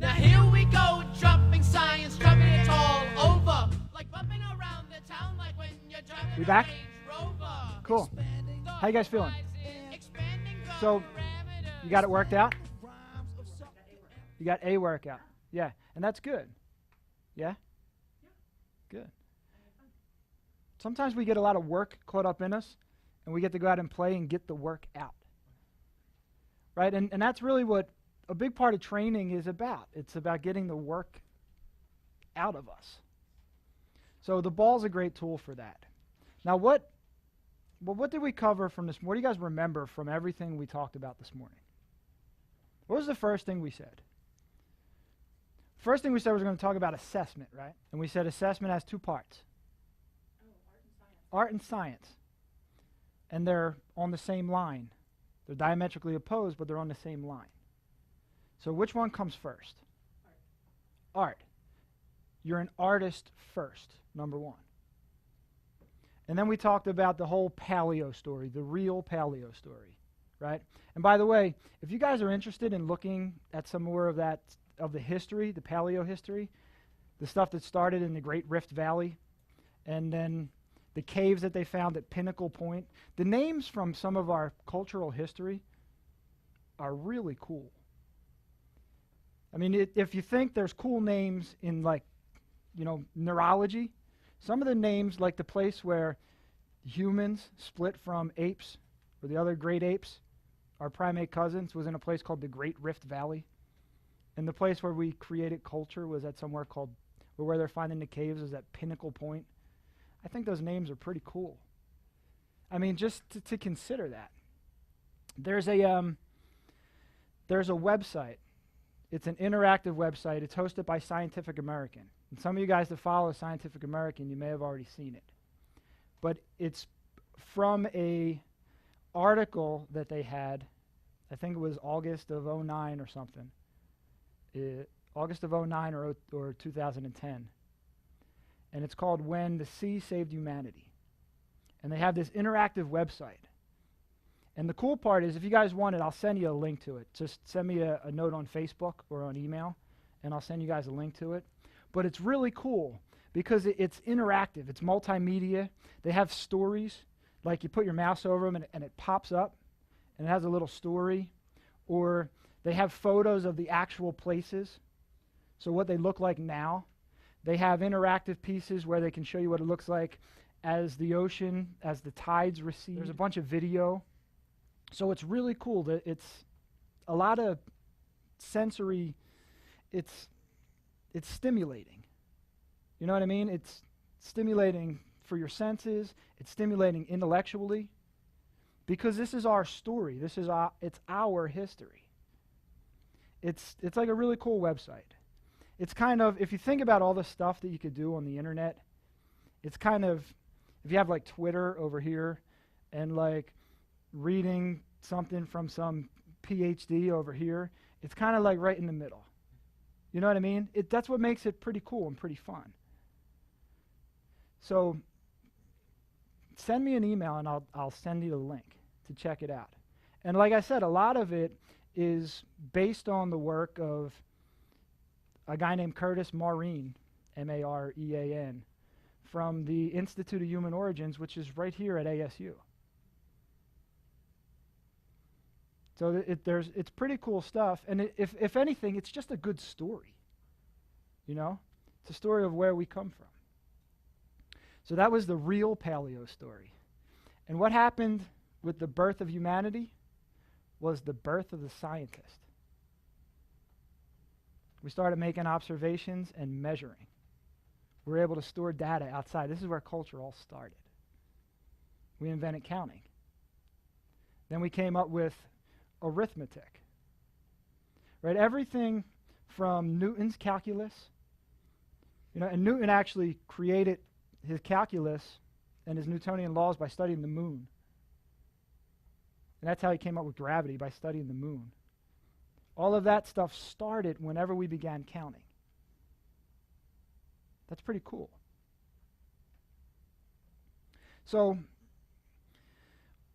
Now here we go, dropping science, dropping it all over. Like bumping around the town like when you're driving We back? a Range Rover. Cool. How you guys feeling? So, you got it worked out? You got a workout. Yeah, and that's good. Yeah? Good. Sometimes we get a lot of work caught up in us, and we get to go out and play and get the work out. Right? And that's really what a big part of training is about. It's about getting the work out of us. So the ball's a great tool for that. Now what did we cover from this? What do you guys remember from everything we talked about this morning? What was the first thing we said? First thing we said was going to talk about assessment, right? And we said assessment has two parts. Art and science. And they're on the same line. They're diametrically opposed, but they're on the same line. So which one comes first? Art. You're an artist first, number one. And then we talked about the whole paleo story, the real paleo story, right? And by the way, if you guys are interested in looking at some more of that, of the history, the paleo history, the stuff that started in the Great Rift Valley, and then the caves that they found at Pinnacle Point, the names from some of our cultural history are really cool. I mean, if you think there's cool names in, like, you know, neurology, some of the names, like the place where humans split from apes, or the other great apes, our primate cousins, was in a place called the Great Rift Valley. And the place where we created culture was at somewhere called, or where they're finding the caves is at Pinnacle Point. I think those names are pretty cool. I mean, just to consider that. There's a website. It's an interactive website. It's hosted by Scientific American. And some of you guys that follow Scientific American, you may have already seen it. But it's from a article that they had, I think it was August of 09 or something. August of 09 or 2010. And it's called When the Sea Saved Humanity. And they have this interactive website. And the cool part is, if you guys want it, I'll send you a link to it. Just send me a note on Facebook or on email, and I'll send you guys a link to it. But it's really cool because it's interactive. It's multimedia. They have stories. Like you put your mouse over them and it pops up, and it has a little story. Or they have photos of the actual places, so what they look like now. They have interactive pieces where they can show you what it looks like as the ocean, as the tides recede. There's a bunch of video. So it's really cool. It's a lot of sensory, it's stimulating. You know what I mean? It's stimulating for your senses. It's stimulating intellectually. Because this is our story. It's our history. It's like a really cool website. It's kind of, if you think about all the stuff that you could do on the internet, it's kind of, if you have like Twitter over here and like reading something from some PhD over here, it's kind of like right in the middle. You know what I mean? That's what makes it pretty cool and pretty fun. So send me an email and I'll send you the link to check it out. And like I said, a lot of it is based on the work of a guy named Curtis Marean, M-A-R-E-A-N, from the Institute of Human Origins, which is right here at ASU. So it's pretty cool stuff, and if anything, it's just a good story. You know, it's a story of where we come from. So that was the real paleo story. And what happened with the birth of humanity was the birth of the scientist. We started making observations and measuring. We were able to store data outside. This is where culture all started. We invented counting. Then we came up with arithmetic. Right? Everything from Newton's calculus, you know, and Newton actually created his calculus and his Newtonian laws by studying the moon. And that's how he came up with gravity, by studying the moon. All of that stuff started whenever we began counting. That's pretty cool. So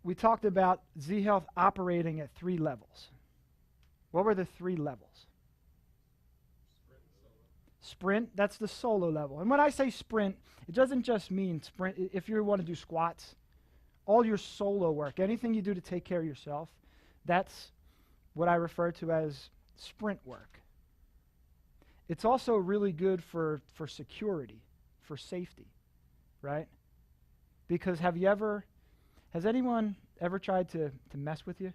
we talked about Z Health operating at 3 levels. What were the 3 levels? Sprint, that's the solo level. And when I say sprint, it doesn't just mean sprint. If you want to do squats, all your solo work, anything you do to take care of yourself, that's what I refer to as sprint work. It's also really good for security, for safety, right? Because has anyone ever tried to mess with you?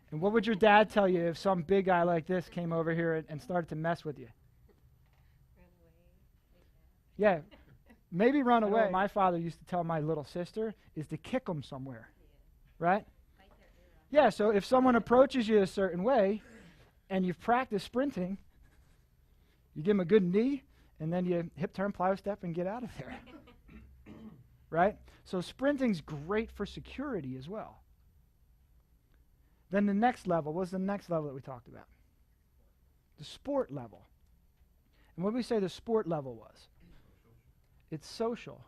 And what would your dad tell you if some big guy like this came over here and started to mess with you? Run away. Yeah, maybe run away. What my father used to tell my little sister is to kick them somewhere, right? Bite their ear off. Yeah, so if someone approaches you a certain way and you've practiced sprinting, you give them a good knee and then you hip turn, plyo step, and get out of there, right? So sprinting's great for security as well. Then the next level, what was the next level that we talked about? The sport level. And what did we say the sport level was? It's social.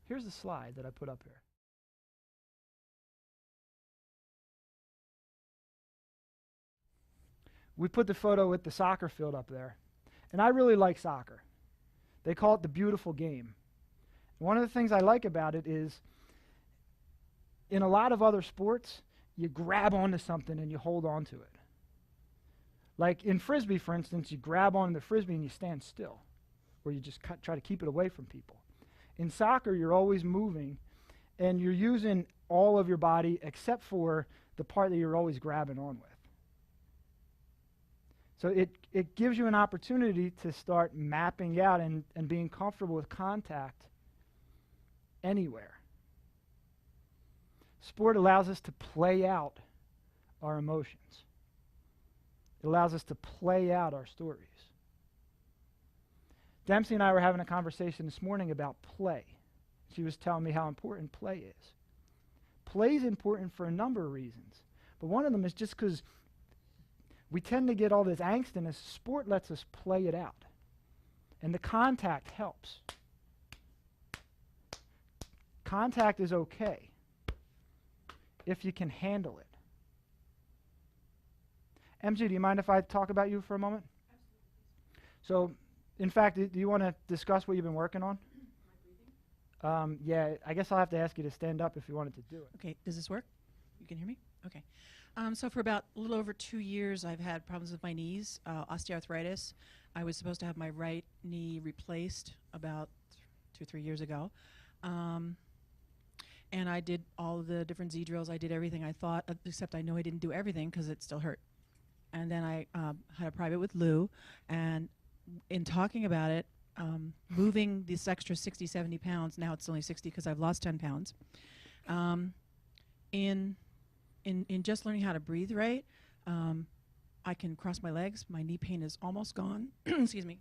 Here's the slide that I put up here. We put the photo with the soccer field up there. And I really like soccer. They call it the beautiful game. One of the things I like about it is in a lot of other sports, you grab onto something and you hold on to it. Like in Frisbee, for instance, you grab onto the Frisbee and you stand still, or you just try to keep it away from people. In soccer, you're always moving, and you're using all of your body except for the part that you're always grabbing on with. So it gives you an opportunity to start mapping out and being comfortable with contact anywhere. Sport allows us to play out our emotions. It allows us to play out our stories. Dempsey and I were having a conversation this morning about play. She was telling me how important play is. Play is important for a number of reasons, but one of them is just because we tend to get all this angst in us. Sport lets us play it out, and the contact helps. Contact is okay if you can handle it. MG, do you mind if I talk about you for a moment? Absolutely. So, in fact, do you want to discuss what you've been working on? Yeah, I guess I'll have to ask you to stand up if you wanted to do it. Okay, does this work? You can hear me? Okay. So for about a little over 2 years, I've had problems with my knees, osteoarthritis. I was supposed to have my right knee replaced about 2 or 3 years ago. And I did all of the different Z drills. I did everything I thought, except I know I didn't do everything because it still hurt. And then I had a private with Lou, and in talking about it, moving this extra 60, 70 pounds, now it's only 60 because I've lost 10 pounds, in just learning how to breathe right, I can cross my legs. My knee pain is almost gone. Excuse me.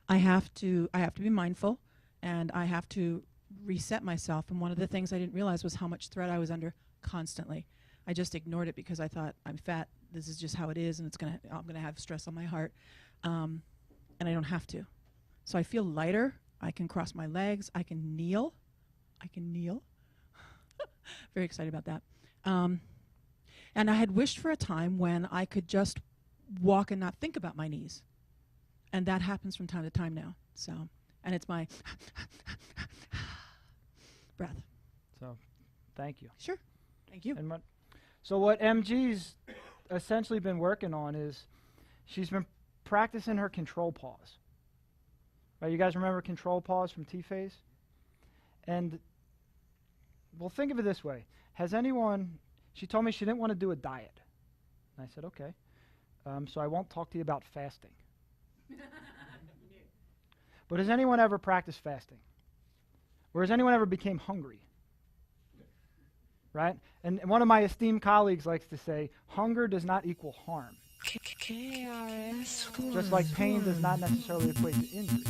I have to be mindful, and I have to reset myself. And one of the things I didn't realize was how much threat I was under constantly. I just ignored it because I thought, I'm fat. This is just how it is, and I'm gonna have stress on my heart, and I don't have to. So I feel lighter. I can cross my legs. I can kneel. Very excited about that. And I had wished for a time when I could just walk and not think about my knees. And that happens from time to time now. So, and it's my breath. So, thank you. Sure. Thank you. And so what MG's essentially been working on is she's been practicing her control pause. Right, you guys remember control pause from T-phase? And well, think of it this way. She told me she didn't want to do a diet. And I said, okay. So I won't talk to you about fasting. But has anyone ever practiced fasting? Or has anyone ever became hungry? Right? And one of my esteemed colleagues likes to say, hunger does not equal harm. Just like pain does not necessarily equate to injury.